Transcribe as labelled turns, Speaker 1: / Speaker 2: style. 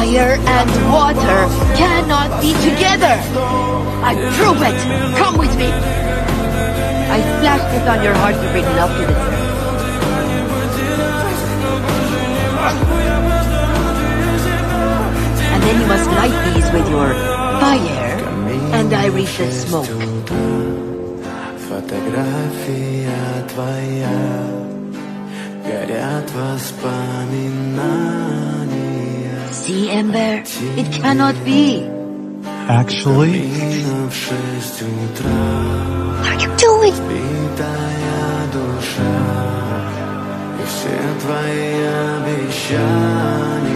Speaker 1: Fire and water cannot be together. I prove it. Come with me. I splashed this on your heart to bring love to this earth. And then you must light these with your fire, and I reach the smoke.
Speaker 2: Фотография твоя, горят воспоминания.
Speaker 1: See, Ember, it cannot be.
Speaker 3: Actually,
Speaker 2: В 6 утра
Speaker 1: What are you doing?
Speaker 2: битая душа, и все твои обещания